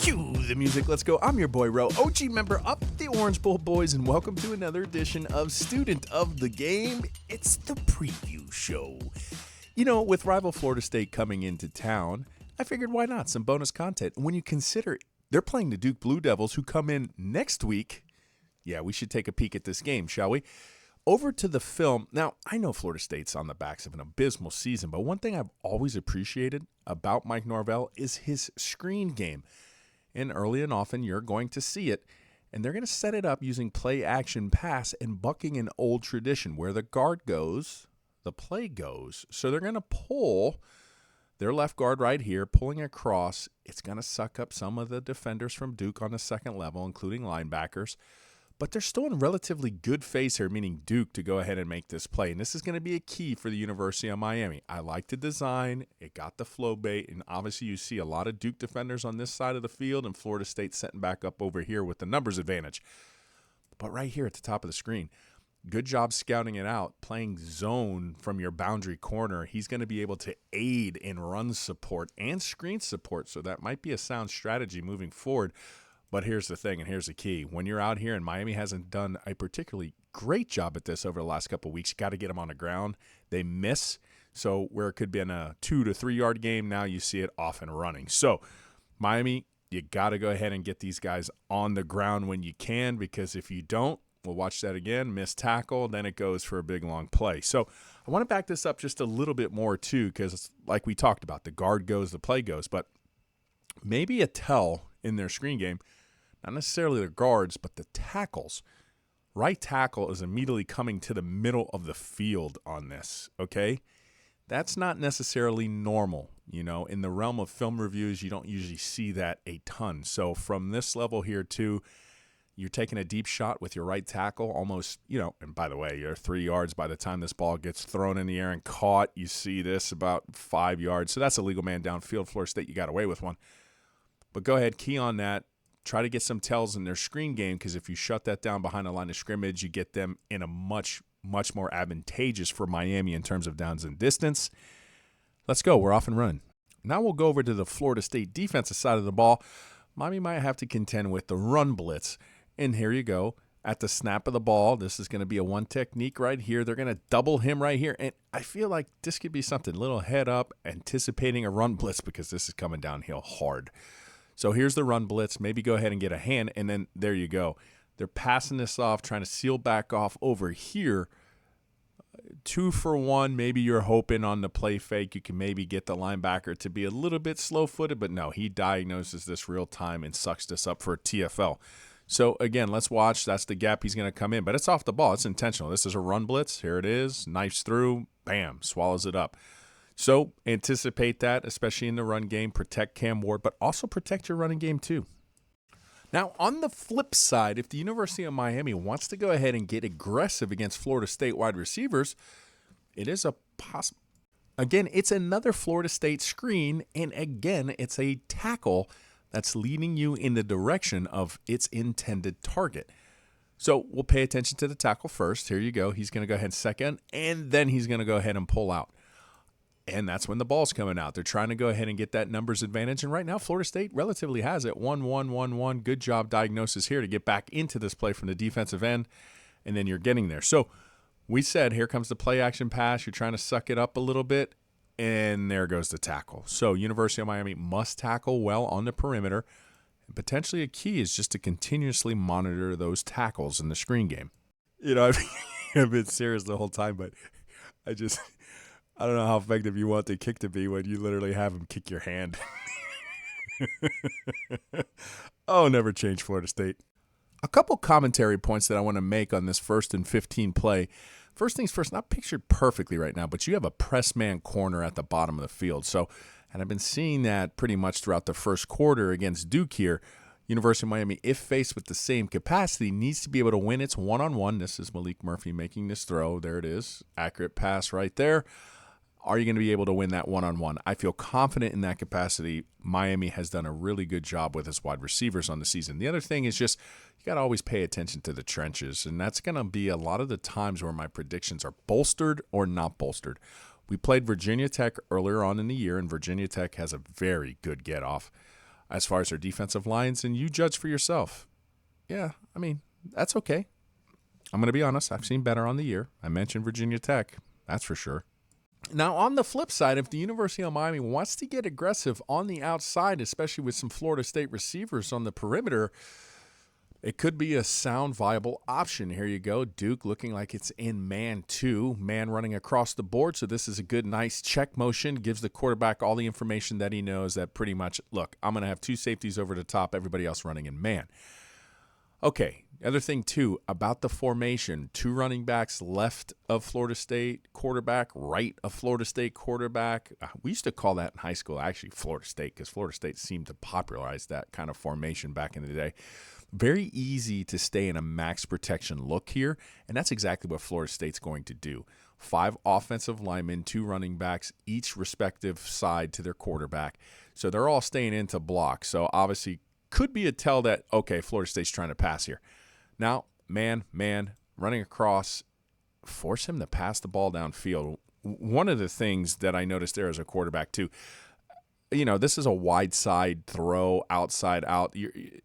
Cue the music, let's go. I'm your boy Ro, OG member of the Orange Bowl Boys, and welcome to another edition of Student of the Game. It's the preview show. You know, with rival Florida State coming into town, I figured why not? Some bonus content. When you consider they're playing the Duke Blue Devils, who come in next week, yeah, we should take a peek at this game, shall we? Over to the film. Now, I know Florida State's on the backs of an abysmal season, but one thing I've always appreciated about Mike Norvell is his screen game. And early and often, you're going to see it. And they're going to set it up using play, action, pass, and bucking an old tradition. Where the guard goes, the play goes. So they're going to pull their left guard right here, pulling across. It's going to suck up some of the defenders from Duke on the second level, including linebackers. But they're still in relatively good phase here, meaning Duke, to go ahead and make this play. And this is going to be a key for the University of Miami. I like the design. It got the flow bait. And obviously you see a lot of Duke defenders on this side of the field and Florida State setting back up over here with the numbers advantage. But right here at the top of the screen, good job scouting it out, playing zone from your boundary corner. He's going to be able to aid in run support and screen support. So that might be a sound strategy moving forward. But here's the thing, and here's the key. When you're out here, and Miami hasn't done a particularly great job at this over the last couple of weeks, you got to get them on the ground. They miss. So where it could be in a 2 to 3 yard game, now you see it off and running. So Miami, you got to go ahead and get these guys on the ground when you can, because if you don't, we'll watch that again, missed tackle, then it goes for a big, long play. So I want to back this up just a little bit more, too, because like we talked about, the guard goes, the play goes. But maybe a tell in their screen game, not necessarily the guards, but the tackles. Right tackle is immediately coming to the middle of the field on this, okay? That's not necessarily normal. You know, in the realm of film reviews, you don't usually see that a ton. So from this level here, too, you're taking a deep shot with your right tackle almost, you know, and by the way, you're 3 yards by the time this ball gets thrown in the air and caught. You see this about 5 yards. So that's a legal man downfield. Florida State, you got away with one. But go ahead, key on that. Try to get some tells in their screen game, because if you shut that down behind the line of scrimmage, you get them in a much, much more advantageous for Miami in terms of downs and distance. Let's go. We're off and running. Now we'll go over to the Florida State defensive side of the ball. Miami might have to contend with the run blitz. And here you go. At the snap of the ball, this is going to be a one technique right here. They're going to double him right here. And I feel like this could be something. Little head up, anticipating a run blitz, because this is coming downhill hard. So here's the run blitz. Maybe go ahead and get a hand, and then there you go. They're passing this off, trying to seal back off over here. 2 for 1. Maybe you're hoping on the play fake you can maybe get the linebacker to be a little bit slow-footed, but no, he diagnoses this real time and sucks this up for a TFL. So, again, let's watch. That's the gap he's going to come in, but it's off the ball. It's intentional. This is a run blitz. Here it is. Knifes through. Bam. Swallows it up. So anticipate that, especially in the run game. Protect Cam Ward, but also protect your running game too. Now, on the flip side, if the University of Miami wants to go ahead and get aggressive against Florida State wide receivers, it is a possible. Again, it's another Florida State screen, and again, it's a tackle that's leading you in the direction of its intended target. So we'll pay attention to the tackle first. Here you go. He's going to go ahead second, and then he's going to go ahead and pull out. And that's when the ball's coming out. They're trying to go ahead and get that numbers advantage. And right now, Florida State relatively has it. 1-1-1-1. Good job diagnosis here to get back into this play from the defensive end. And then you're getting there. So we said, here comes the play action pass. You're trying to suck it up a little bit. And there goes the tackle. So University of Miami must tackle well on the perimeter. And potentially a key is just to continuously monitor those tackles in the screen game. You know, I've been serious the whole time, but I don't know how effective you want the kick to be when you literally have him kick your hand. Oh, never change Florida State. A couple commentary points that I want to make on this 1st and 15 play. First things first, not pictured perfectly right now, but you have a press man corner at the bottom of the field. So, and I've been seeing that pretty much throughout the first quarter against Duke here. University of Miami, if faced with the same capacity, needs to be able to win its one-on-one. This is Malik Murphy making this throw. There it is. Accurate pass right there. Are you going to be able to win that one-on-one? I feel confident in that capacity. Miami has done a really good job with its wide receivers on the season. The other thing is just you got to always pay attention to the trenches, and that's going to be a lot of the times where my predictions are bolstered or not bolstered. We played Virginia Tech earlier on in the year, and Virginia Tech has a very good get-off. as far as their defensive lines, and you judge for yourself. Yeah, I mean, that's okay. I'm going to be honest. I've seen better on the year. I mentioned Virginia Tech. That's for sure. Now, on the flip side, if the University of Miami wants to get aggressive on the outside, especially with some Florida State receivers on the perimeter, it could be a sound, viable option. Here you go. Duke looking like it's in man 2, man running across the board. So this is a good, nice check motion. Gives the quarterback all the information that he knows that pretty much, look, I'm going to have 2 safeties over the top, everybody else running in man. Okay, other thing, too, about the formation, 2 running backs left of Florida State quarterback, right of Florida State quarterback. We used to call that in high school, actually, Florida State, because Florida State seemed to popularize that kind of formation back in the day. Very easy to stay in a max protection look here, and that's exactly what Florida State's going to do. 5 offensive linemen, 2 running backs, each respective side to their quarterback. So they're all staying into block. So obviously could be a tell that, okay, Florida State's trying to pass here. Now, man, running across, force him to pass the ball downfield. One of the things that I noticed there as a quarterback, too, this is a wide side throw, outside out.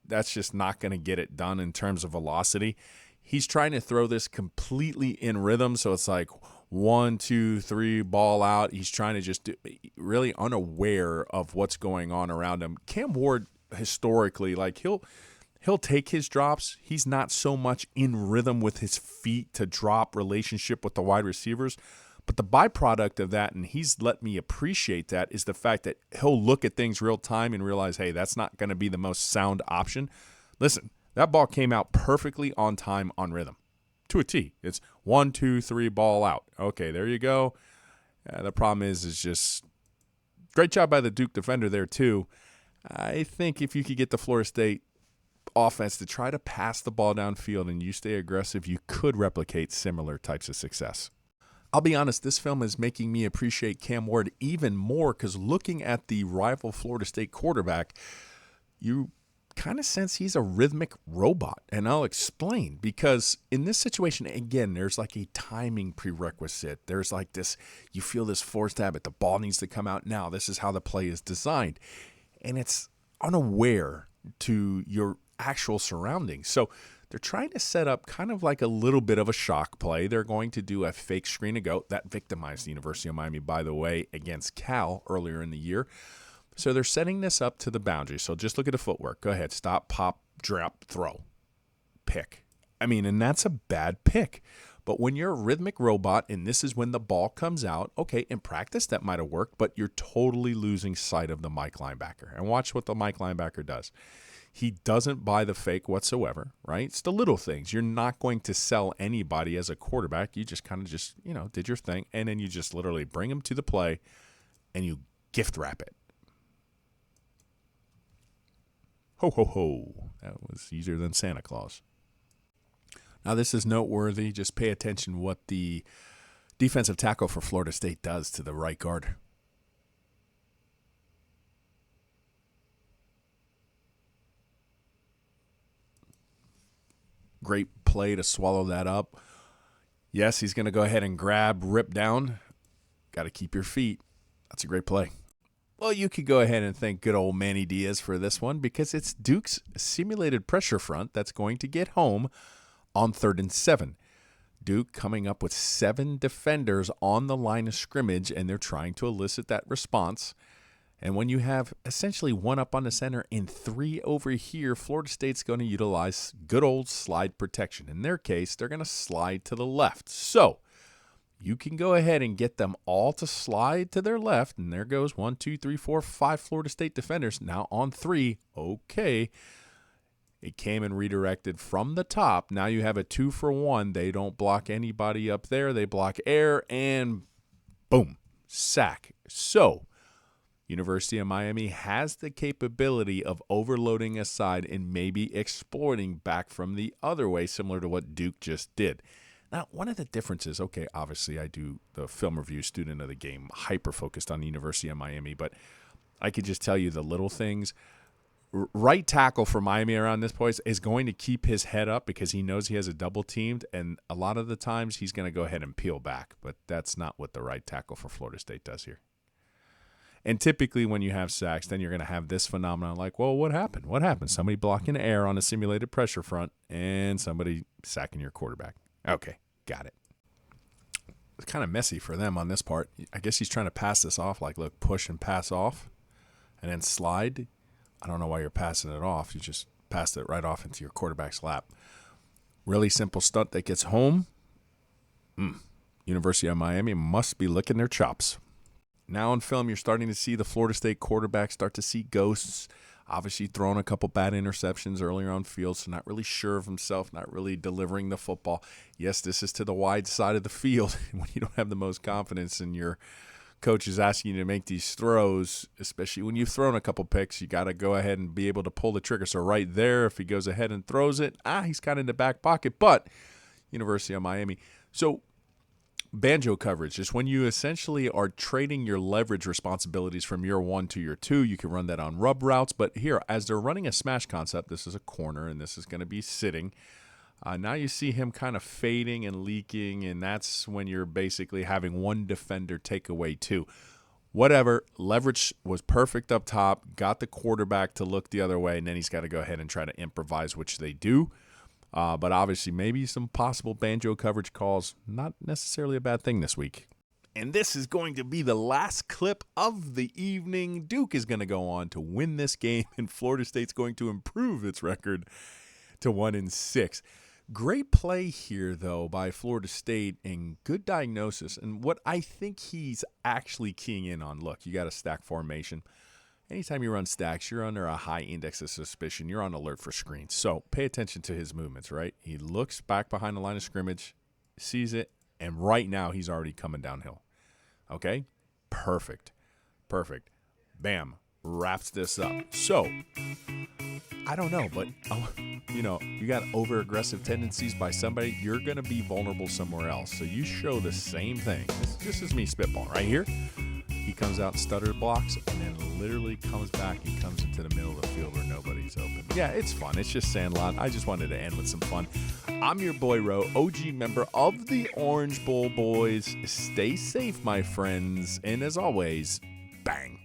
That's just not going to get it done in terms of velocity. He's trying to throw this completely in rhythm, so it's like 1, 2, 3, ball out. He's trying to just really unaware of what's going on around him. Cam Ward, historically, like he'll take his drops. He's not so much in rhythm with his feet to drop relationship with the wide receivers. But the byproduct of that, and he's let me appreciate that, is the fact that he'll look at things real time and realize, hey, that's not going to be the most sound option. Listen, that ball came out perfectly on time, on rhythm, to a T. It's 1, 2, 3, ball out. Okay, there you go. The problem is just great job by the Duke defender there too. I think if you could get the Florida State offense to try to pass the ball downfield and you stay aggressive, you could replicate similar types of success. I'll be honest, this film is making me appreciate Cam Ward even more because looking at the rival Florida State quarterback, you kind of sense he's a rhythmic robot. And I'll explain, because in this situation, again, there's like a timing prerequisite. There's like this, you feel this forced habit. The ball needs to come out now. This is how the play is designed. And it's unaware to your actual surroundings. So they're trying to set up kind of like a little bit of a shock play. They're going to do a fake screen to go. That victimized the University of Miami, by the way, against Cal earlier in the year. So they're setting this up to the boundary. So just look at the footwork. Go ahead. Stop, pop, drop, throw, pick. I mean, and that's a bad pick. But when you're a rhythmic robot and this is when the ball comes out, okay, in practice that might have worked, but you're totally losing sight of the Mike linebacker. And watch what the Mike linebacker does. He doesn't buy the fake whatsoever, right? It's the little things. You're not going to sell anybody as a quarterback. You just kind of did your thing, and then you just literally bring them to the play and you gift wrap it. Ho, ho, ho. That was easier than Santa Claus. Now, this is noteworthy. Just pay attention what the defensive tackle for Florida State does to the right guard. Great play to swallow that up. Yes, he's going to go ahead and rip down. Got to keep your feet. That's a great play. Well, you could go ahead and thank good old Manny Diaz for this one because it's Duke's simulated pressure front that's going to get home on 3rd and 7. Duke coming up with 7 defenders on the line of scrimmage, and they're trying to elicit that response. And when you have essentially 1 up on the center and 3 over here, Florida State's going to utilize good old slide protection. In their case, they're going to slide to the left. So you can go ahead and get them all to slide to their left. And there goes 1, 2, 3, 4, 5 Florida State defenders. Now on 3, okay. It came and redirected from the top. Now you have a 2-for-1. They don't block anybody up there. They block air, and boom, sack. So University of Miami has the capability of overloading a side and maybe exploiting back from the other way, similar to what Duke just did. Now, one of the differences, okay, obviously I do the film review student of the game, hyper-focused on the University of Miami, but I could just tell you the little things. Right tackle for Miami around this point is going to keep his head up because he knows he has a double teamed, and a lot of the times he's going to go ahead and peel back, but that's not what the right tackle for Florida State does here. And typically when you have sacks, then you're going to have this phenomenon like, well, what happened? What happened? Somebody blocking air on a simulated pressure front and somebody sacking your quarterback. Okay, got it. It's kind of messy for them on this part. I guess he's trying to pass this off like, look, push and pass off and then slide. I don't know why you're passing it off. You just passed it right off into your quarterback's lap. Really simple stunt that gets home. University of Miami must be licking their chops. Now on film, you're starting to see the Florida State quarterback start to see ghosts. Obviously throwing a couple bad interceptions earlier on field, so not really sure of himself, not really delivering the football. Yes, this is to the wide side of the field. When you don't have the most confidence and your coach is asking you to make these throws, especially when you've thrown a couple picks, you got to go ahead and be able to pull the trigger. So right there, if he goes ahead and throws it, he's kind of in the back pocket. But University of Miami. So Banjo coverage is when you essentially are trading your leverage responsibilities from year 1 to year 2. You can run that on rub routes, but here, as they're running a smash concept, this is a corner, and this is going to be sitting. Now you see him kind of fading and leaking, and that's when you're basically having one defender take away 2. Whatever, leverage was perfect up top, got the quarterback to look the other way, and then he's got to go ahead and try to improvise, which they do. But obviously, maybe some possible Banjo coverage calls, not necessarily a bad thing this week. And this is going to be the last clip of the evening. Duke is going to go on to win this game, and Florida State's going to improve its record to 1-6. Great play here, though, by Florida State, and good diagnosis. And what I think he's actually keying in on, look, you got a stack formation. Anytime you run stacks, you're under a high index of suspicion. You're on alert for screens. So pay attention to his movements, right? He looks back behind the line of scrimmage, sees it, and right now he's already coming downhill. Okay? Perfect. Bam. Wraps this up. So, I don't know, but, you got over-aggressive tendencies by somebody, you're going to be vulnerable somewhere else. So you show the same thing. This is me spitballing right here. He comes out and stutter blocks and then literally comes back and comes into the middle of the field where nobody's open. Yeah, it's fun. It's just Sandlot. I just wanted to end with some fun. I'm your boy Ro, OG member of the Orange Bowl Boys. Stay safe, my friends. And as always, bang.